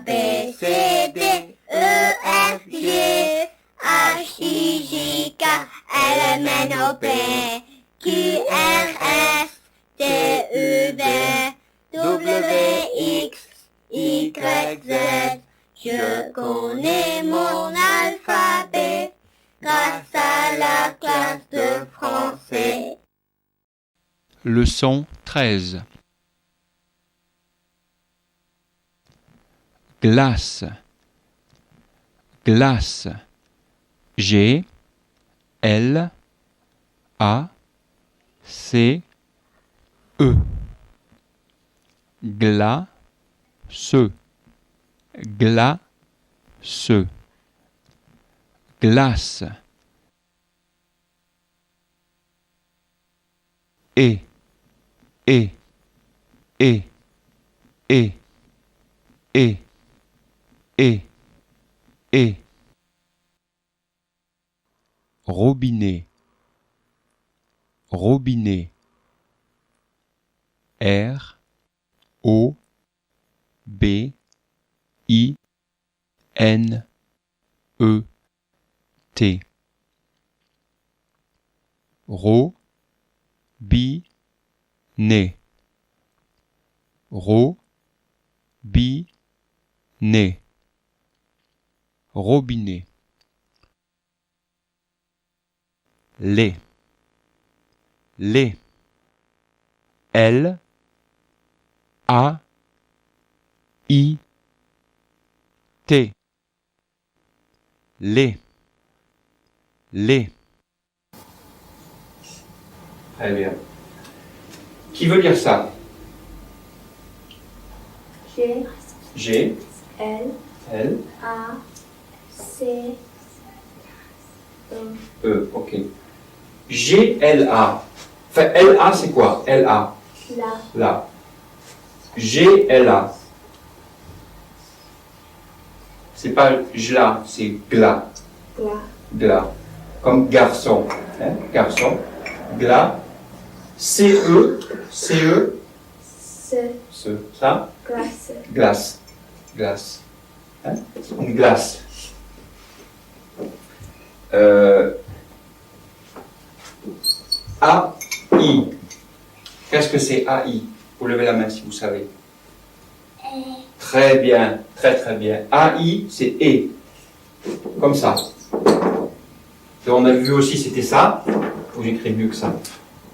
B, C, D, E, F, G, H, I, J, K, L, M, N, O, P, Q, R, S, T, U, V, W, X, Y, Z. Je connais mon alphabet grâce à la classe de français. Leçon 13. Glace, glace. G, L, A, C, E. Glace, glace. Glace. Et, et, et, et, et, et, et. Robinet, robinet. R, O, B, I, N, E, T. Robinet, robinet, robinet. Lait, lait. L, A, I, T. Lait, lait. Très bien. Qui veut lire ça? G, G, L, L, A, C, E. E, ok. G, L, A. Enfin, L, A, c'est quoi? L, A. Là, Là. G, L, A. C'est pas gla, c'est gla. là, Gla. Comme garçon. Hein? Garçon. Gla. C-E. C-E. ce, Ça. glace, Glace. Glace. Hein? Une glace. A-I. Qu'est-ce que c'est A-I? Vous levez la main si vous savez. Très bien, très très bien. A-I, c'est E. Comme ça. Et on a vu aussi, c'était ça. Faut que j'écris mieux que ça.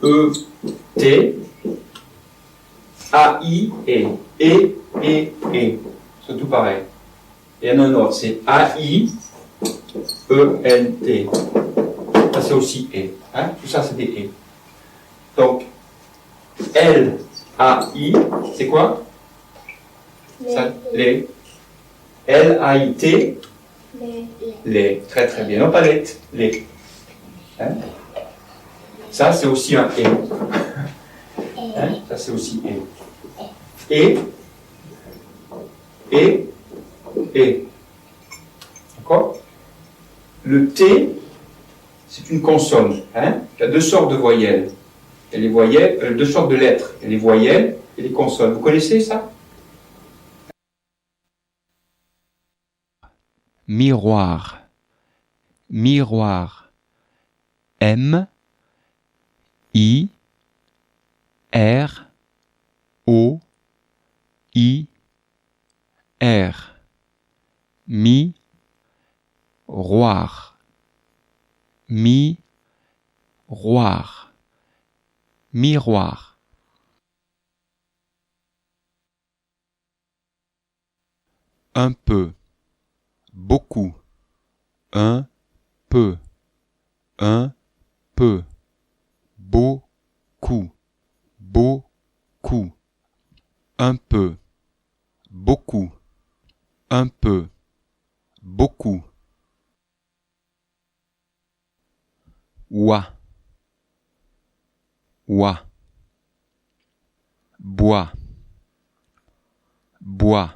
E-T. A-I, E. E, E. C'est tout pareil. Et il y en a un autre, c'est A-I, E-N-T. Ça, c'est aussi E. Hein? Tout ça, c'est des E. Donc, L-A-I, c'est quoi? Ça, les. L-A-I-T, les. Très très bien. Non, pas les. Les. Hein? Ça, c'est aussi un E. Hein? Ça, c'est aussi E. Et. Et. Et. D'accord? Le T, c'est une consonne. Hein? Il y a deux sortes de voyelles. Il y a les voyelles, deux sortes de lettres. Il y a les voyelles et les consonnes. Vous connaissez ça? miroir, miroir. M, I, R, O, I, R. Miroir, miroir, miroir. Un peu, beaucoup, un peu, beaucoup, beaucoup, un peu, beaucoup, un peu, beaucoup. Oie, oie. Bois, bois.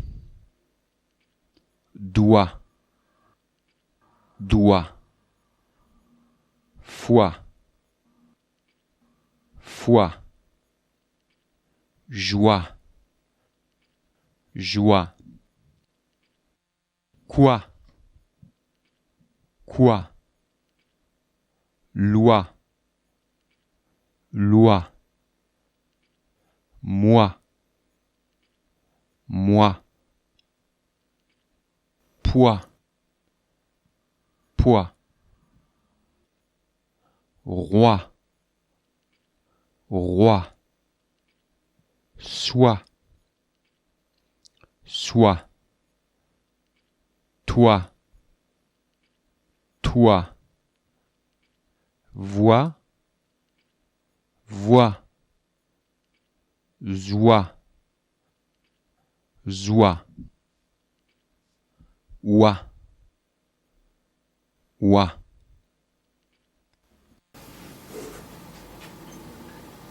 Doigt, doigt. Foi, foi. Joie, joie. Quoi? Quoi? Loi. Loi. Moi. Moi. Poids. Poids. Roi. Roi. Soi. Soi. Toi. Toi. Voix. Voix. Joie. Joie. Oie. Oie.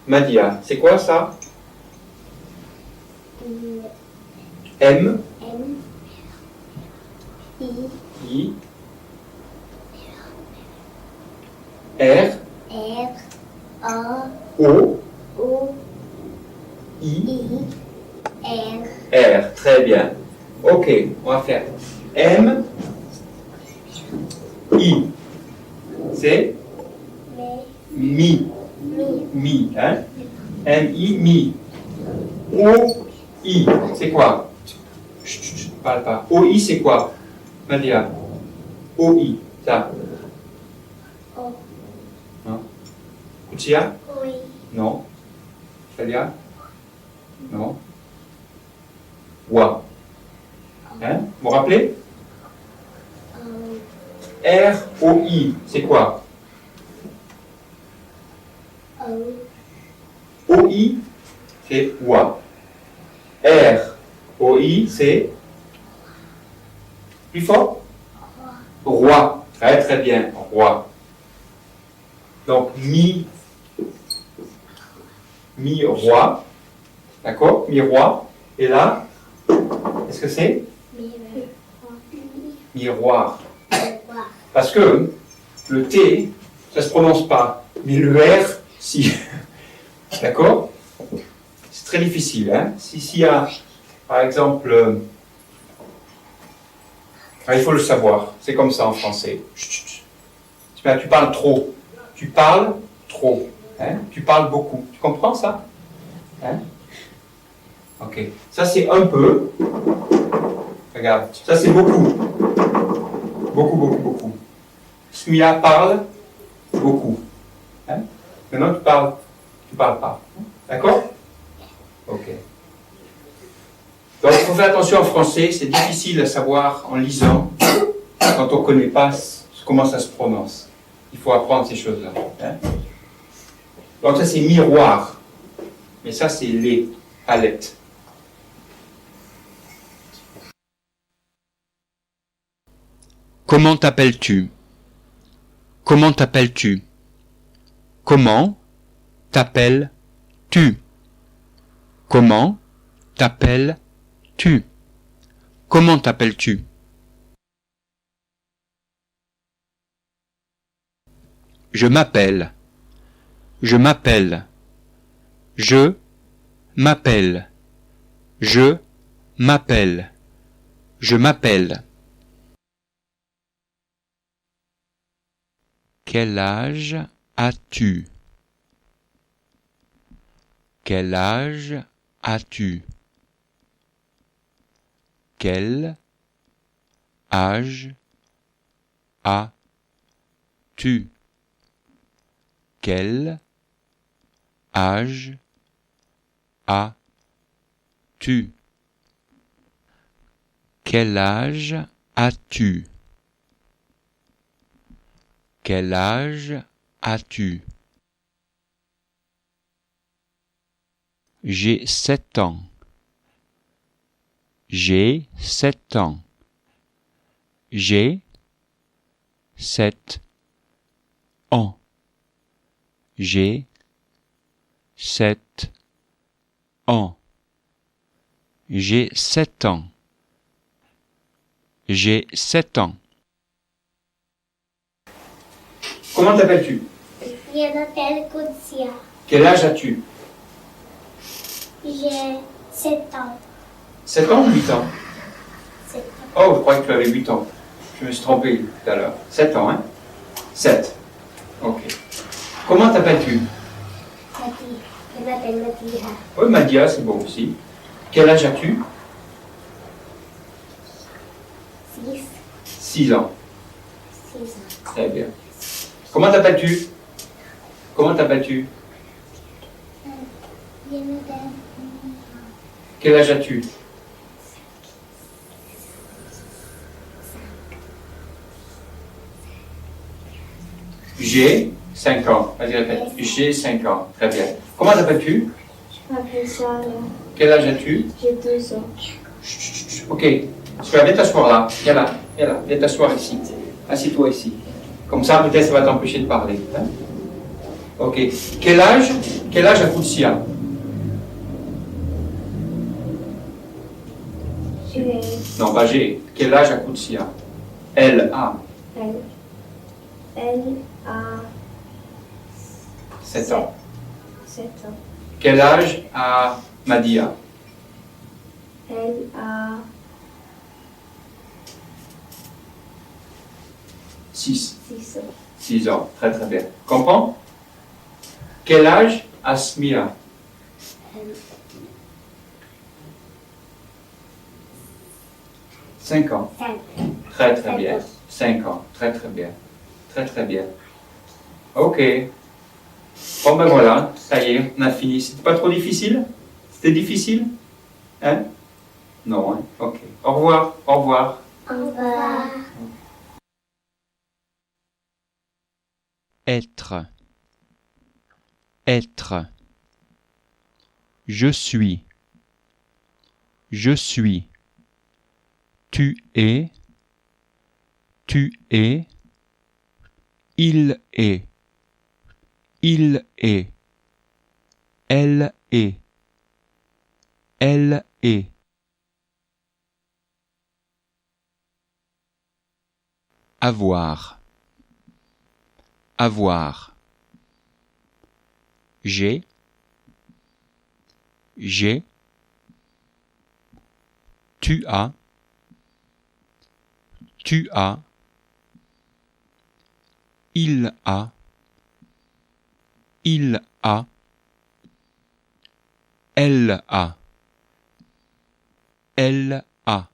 Madia, c'est quoi ça? M. M. I. I. R. R. A. O. O. I. I. R. R. Très bien. Ok, on va faire M. I. C'est mi. Mi. Hein? M. I. Mi. O. I. C'est quoi? Chut, chut, chut, parle pas. O. I. C'est quoi? Madia. O. I. Ça. O. Non. Kuchia? Oui. Non. Madia? Non. Wa. Hein? Vous vous rappelez? R. O. I. C'est quoi? O. I. C'est wa. R. O. I. C'est plus fort? Roi. Très très bien. Roi. Donc mi. Mi-roi. D'accord? Mi-roi. Et là, qu'est-ce que c'est? Miroir. Parce que le T, ça ne se prononce pas. Mais le R, si. D'accord? C'est très difficile. Hein? S'il y a, par exemple, il faut le savoir. C'est comme ça en français. Chut, chut, chut. Tu parles trop. Tu parles trop. Hein? Tu parles beaucoup. Tu comprends ça? Hein? Ok. Ça, c'est un peu. Regarde. Ça, c'est beaucoup. Beaucoup, beaucoup, beaucoup. Smia parle beaucoup. Hein? Maintenant, tu parles pas. D'accord? Ok. Donc, il faut faire attention en français. C'est difficile à savoir en lisant quand on ne connaît pas comment ça se prononce. Il faut apprendre ces choses-là. Hein? Donc, ça, c'est miroir. Mais ça, c'est les palettes. Comment t'appelles-tu? Comment t'appelles-tu? Comment t'appelles-tu? Comment t'appelles-tu? Comment t'appelles-tu? Je m'appelle. Je m'appelle. Je m'appelle. Je m'appelle. Je m'appelle. Quel âge as-tu? Quel âge as-tu? Quel âge as-tu? Quel âge as-tu? Quel âge as-tu? Quel âge as-tu? J'ai 7 ans. J'ai 7 ans. J'ai 7 ans. J'ai 7 ans. J'ai 7 ans. J'ai 7 ans. Comment t'appelles-tu? Je m'appelle Koutsia. Quel âge as-tu? J'ai 7 ans. 7 ans ou 8 ans? 7 ans. Oh, je croyais que tu avais 8 ans. Je me suis trompé tout à l'heure. 7 ans, hein? 7. Ok. Comment t'appelles-tu? Mati. Je m'appelle Mathilda. Oui, Madia, c'est bon aussi. Quel âge as-tu? 6. 6 ans. 6 ans. Très bien. Comment t'appelles-tu? Comment t'appelles-tu? Je m'appelle Quel âge as-tu? J'ai 5 ans. Vas-y, répète. J'ai 5 ans. Très bien. Comment t'appelles-tu? Je m'appelle Charlotte. Quel âge as-tu? J'ai 2 ans. Chut, chut, chut. Ok. Viens t'asseoir là. Viens là. Viens là. Viens t'asseoir ici. Assieds-toi ici. Comme ça, peut-être ça va t'empêcher de parler. Hein? Ok. Quel âge a Koutsia? J'ai Non, pas j'ai. Quel âge a Koutsia? Elle a Elle a 7 ans. 7 ans. Quel âge a Madia? Elle a 6. 6 ans. 6 ans. Très très bien. Comprends? Quel âge a Smia? Elle 5 ans. 5. Très très Cinq bien. ans. 5 ans. Très très bien. Très très bien. Ok. Bon ben voilà, ça y est, on a fini. C'était pas trop difficile? C'était difficile? Hein? Non, hein? Ok. Au revoir. Au revoir. Au revoir. Être. Être. Je suis. Je suis. Tu es. Tu es. Il est. Il est. Elle est. Elle est. Avoir. Avoir. J'ai. J'ai. Tu as. Tu as. Il a. Il a. Elle a. Elle a.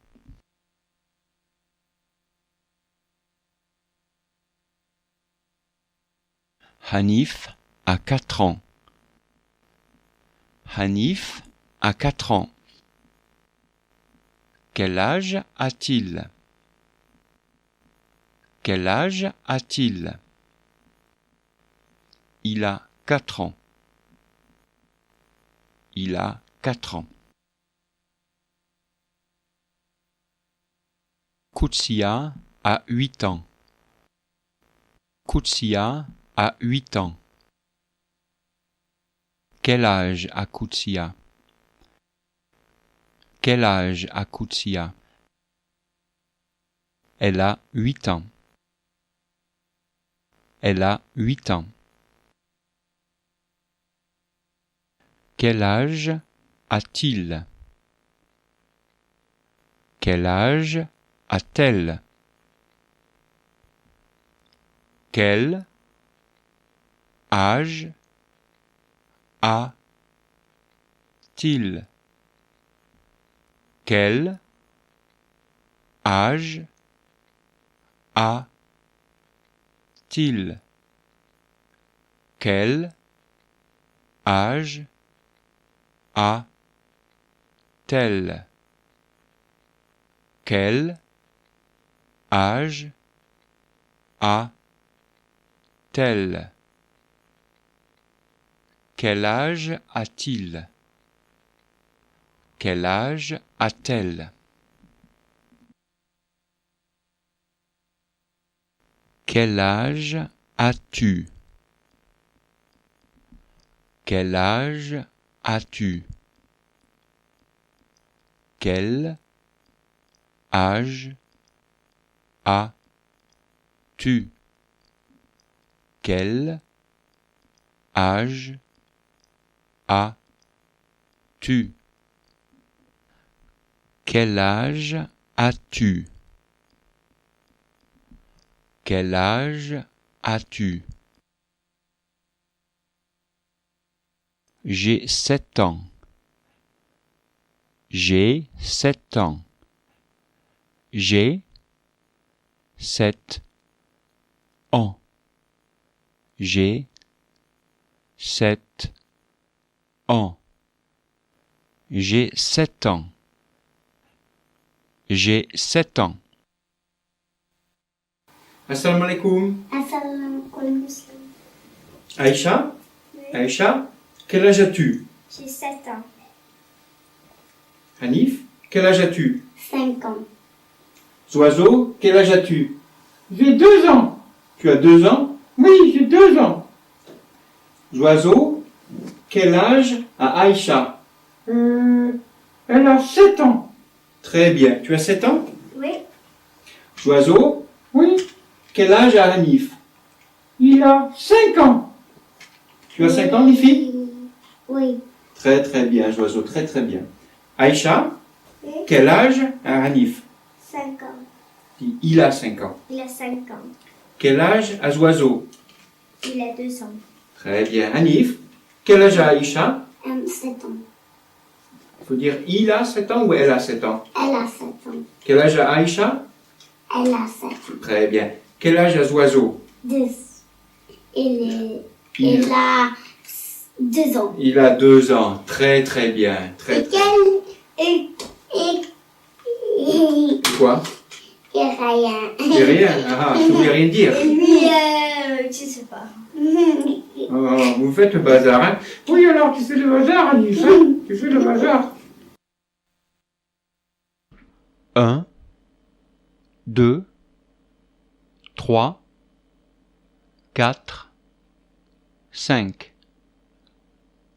Hanif a 4 ans. Hanif a 4 ans. Quel âge a-t-il? Quel âge a-t-il? Il a 4 ans. Il a 4 ans. Koutsia a 8 ans. Koutsia a 8 ans. Quel âge a Koutsia? Quel âge a Koutsia? Elle a 8 ans. Elle a 8 ans. Quel âge a-t-il? Quel âge a-t-elle? Quel âge a-t-il? Quel âge a-t-il? Quel âge a-t-elle? Quel âge a-t-elle? Quel âge a-t-il? Quel âge a-t-elle? Quel âge as-tu? Quel âge as-tu? Quel âge as-tu? Quel âge as-tu? Quel âge as-tu? Quel âge as-tu? J'ai 7 ans. J'ai 7 ans. J'ai 7 ans. J'ai 7 ans. J'ai 7 ans. J'ai 7 ans. Assalamu alaikum. Assalamu alaikum. Aïcha? Oui. Aïcha, quel âge as-tu? J'ai 7 ans. Hanif, quel âge as-tu? 5 ans. Zoiseau, quel âge as-tu? J'ai 2 ans. Tu as 2 ans? Oui, j'ai 2 ans. Zoiseau, quel âge a Aïcha? Elle a 7 ans. Très bien. Tu as 7 ans? Oui. Zoiseau? Oui. Quel âge a Hanif? Il a 5 ans. Tu as 5 ans, Nifi? Oui. Très très bien, Zoiseau, très très bien. Aïcha, Oui. quel âge a Hanif? 5 ans. Il a 5 ans. Il a 5 ans. Quel âge a Zoiseau? Il a 2 ans. Très bien. Hanif, quel âge a Aïcha? 7 ans. Il faut dire il a 7 ans ou elle a 7 ans? Elle a 7 ans. Quel âge a Aïcha? Elle a 7 ans. Très bien. Quel âge a Zoiseau? 2. Il a 2 ans. Il a 2 ans. Très très bien. Très, très... Et Quoi? rien. C'est rien. Ah, je voulais rien dire. Lui, je sais pas. Oh, vous faites le bazar, hein? Oui, alors tu fais le bazar, Hanif, hein? Tu fais le bazar. 1, 2, 3, 4, 5.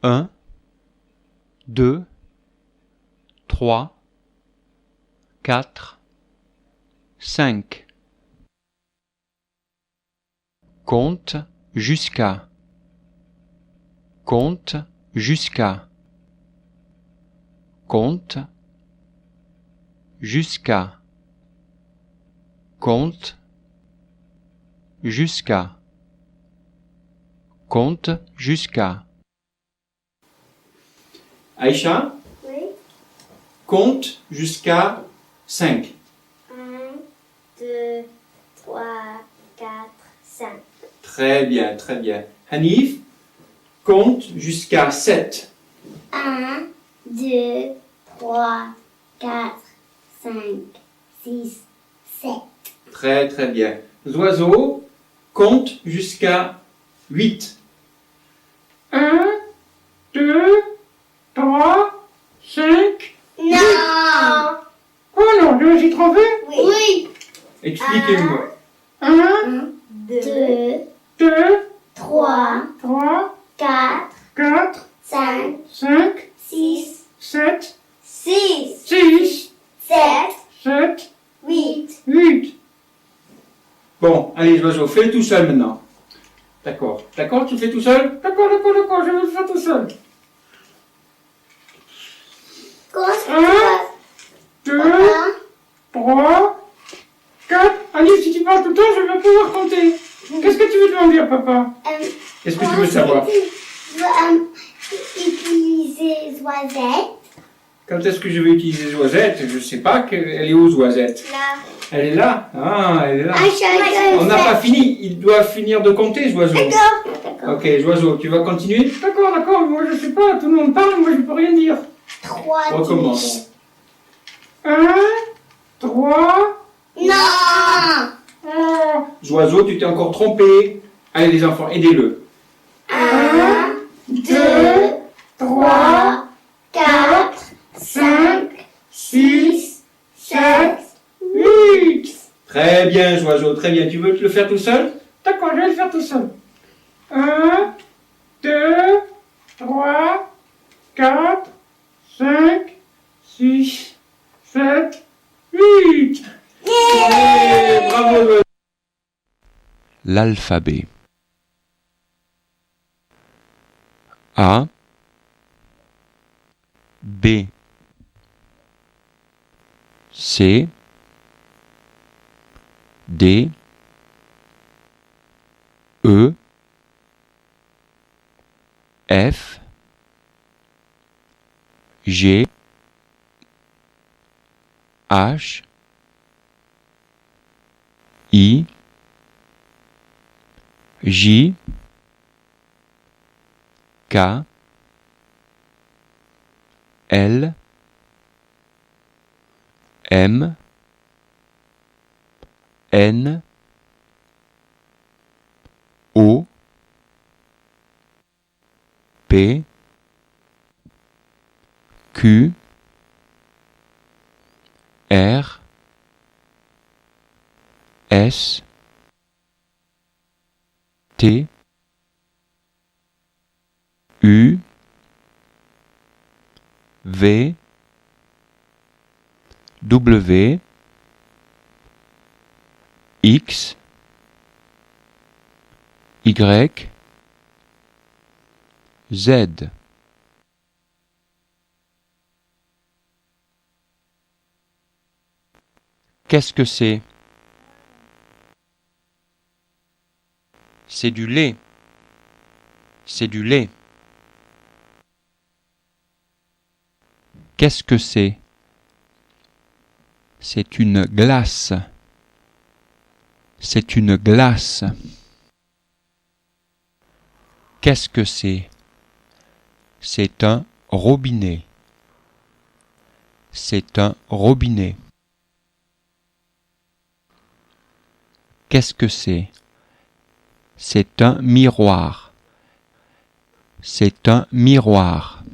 1, 2, 3, 4, 5. Compte jusqu'à. Compte jusqu'à. Compte jusqu'à. Compte jusqu'à. Compte jusqu'à. Aïcha, Oui. compte jusqu'à 5. 1, 2, 3, 4, 5. Très bien, très bien. Hanif, compte jusqu'à 7. 1, 2, 3, 4, 5, 6, 7. Très très bien. Zoiseau, compte jusqu'à 8. 1, 2, 3, 5. Non. Oh non, je me suis trompé. Oui. Expliquez-moi. 1, 2, 2, 3, 3, 4, 4, 5, 5, 6, 7, 6, 6, 7, 7, 8. 8. Bon, allez, Zoiseau, fais-le tout seul maintenant. D'accord. D'accord, tu le fais tout seul? D'accord, je vais le faire tout seul. Comment est-ce que 1, 2, 3, 4. Allez, si tu parles tout le temps, je vais pouvoir compter. Qu'est-ce que tu veux demander à papa? Qu'est-ce que tu veux savoir? Je veux utiliser Zoisette. Quand est-ce que je vais utiliser Zoisette? Je ne sais pas. Elle est où, Zoisette? Là. Elle est là. Ah, elle est là. Chacun. On n'a pas fini. Il doit finir de compter, Zoiseau. D'accord. Ok, Zoiseau, tu vas continuer? D'accord. Moi, je sais pas. Tout le monde parle. Moi, je peux rien dire. 3. Recommence. 1, 3. Non. Oh. Zoiseau, tu t'es encore trompé. Allez, les enfants, aidez-le. 1, 2, 3, 4, 5, 6, 7. 8. Très bien, Zoiseau, très bien. Tu veux le faire tout seul? D'accord, je vais le faire tout seul. 1, 2, 3, 4, 5, 6, 7, 8. Yeah, bravo. L'alphabet. A, B, C, D, E F G H I J K L M N O P Q R S T U V W X Y Z. Qu'est-ce que c'est? C'est du lait. C'est du lait. Qu'est-ce que c'est? C'est une glace. C'est une glace. Qu'est-ce que c'est? C'est un robinet. C'est un robinet. Qu'est-ce que c'est? C'est un miroir. C'est un miroir.